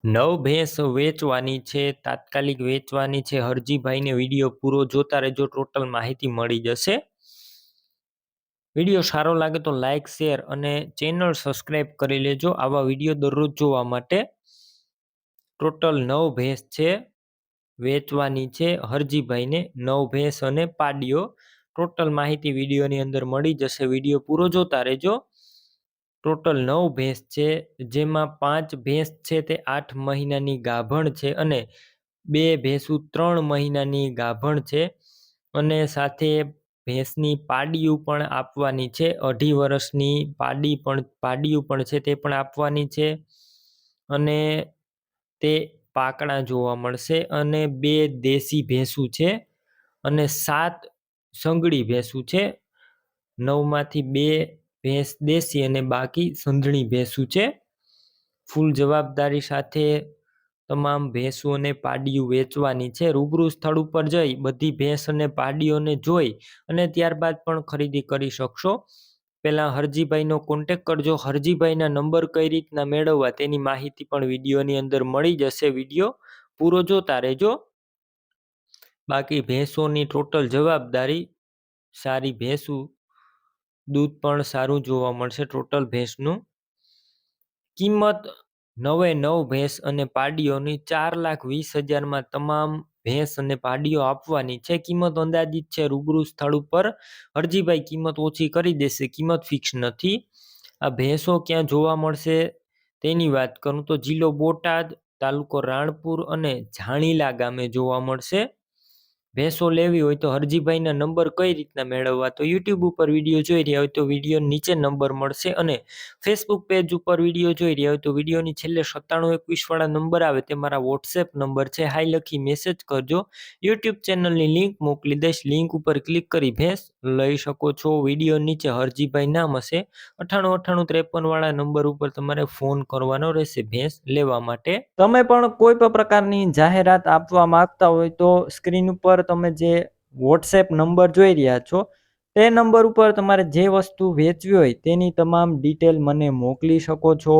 નવ ભેંસ વેચવાની છે, તાત્કાલિક વેચવાની છે. હરજીભાઈને વિડીયો પૂરો જોતા રહેજો, ટોટલ માહિતી મળી જશે. વિડીયો સારો લાગે તો લાઇક, શેર અને ચેનલ સબસ્ક્રાઈબ કરી લેજો આવા વિડીયો દરરોજ જોવા માટે. ટોટલ 9 ભેંસ છે, વેચવાની છે હરજીભાઈને. 9 ભેંસ અને પાડીઓ. ટોટલ માહિતી વિડીયોની અંદર મળી જશે. વિડીયો પૂરો જોતા રહેજો. ટોટલ 9 ભેંસ છે, જેમાં 5 ભેંસ છે તે 8 મહિનાની ગાભણ છે અને 2 ભેંસુ 3 મહિનાની ગાભણ છે. અને સાથે ભેંસની પાડીયું પણ આપવાની છે. 2.5 વર્ષની પાડીયું પણ છે તે પણ આપવાની છે. અને તે પાકણા જોવા મળશે. અને 2 દેશી ભેંસુ છે અને 7 સંગડી ભેંસુ છે. 9 માંથી 2 ભેંસ દેશી અને બાકી સંધણી ભેંસુ છે. ફૂલ જવાબદારી સાથે તમામ ભેંસુ અને પાડીયું વેચવાની છે. રૂબરૂ સ્થળ ઉપર જઈ બધી ભેંસ અને પાડીઓને જોઈ અને ત્યારબાદ પણ ખરીદી કરી શકશો. પહેલા હરજીભાઈનો કોન્ટેક કરજો. હરજીભાઈના નંબર કઈ રીતના મેળવવા તેની માહિતી પણ વિડીયોની અંદર મળી જશે. વિડીયો પૂરો જોતા રહેજો. બાકી ભેંસોની ટોટલ જવાબદારી, સારી ભેંસુ, દૂધ પણ સારું જોવા મળશે. ટોટલ ભેંસનું કિંમત 9 ભેંસ અને પાડીઓની 4,20,000 તમામ ભેંસ અને પાડીઓ આપવાની છે. કિંમત અંદાજિત છે. રૂબરૂ સ્થળ ઉપર હરજીભાઈ કિંમત ઓછી કરી દેશે, કિંમત ફિક્સ નથી. આ ભેંસો ક્યાં જોવા મળશે તેની વાત કરું તો જિલ્લો બોટાદ, તાલુકો રાણપુર અને ઝાણીલા ગામે જોવા મળશે. ભેંસો લેવી હોય તો હરજીભાઈના નંબર કઈ રીતના મેળવવા તો યુટ્યુબ ઉપર વિડીયો જોઈ રહ્યા હોય તો વિડીયો નીચે નંબર મળશે. અને ફેસબુક પેજ ઉપર વિડીયો જોઈ રહ્યા હોય તો વિડીયોની છેલ્લે 9721 વાળા નંબર આવે તે મારા વોટ્સએપ નંબર છે. હાઈ લખી મેસેજ કરજો. યુટ્યુબ ચેનલની લિંક મોકલી દઈશ. લિંક ઉપર ક્લિક કરી ભેંસ લઈ શકો છો. વિડીયો નીચે હરજીભાઈ નામ હશે. 989853 વાળા નંબર ઉપર તમારે ફોન કરવાનો રહેશે ભેંસ લેવા માટે. તમે પણ કોઈ પણ પ્રકારની જાહેરાત આપવા માંગતા હોય તો સ્ક્રીન ઉપર તમે જે વોટ્સએપ નંબર જોઈ રહ્યા છો તે નંબર ઉપર તમારે જે વસ્તુ વેચવી હોય તેની તમામ ડિટેલ મને મોકલી શકો છો.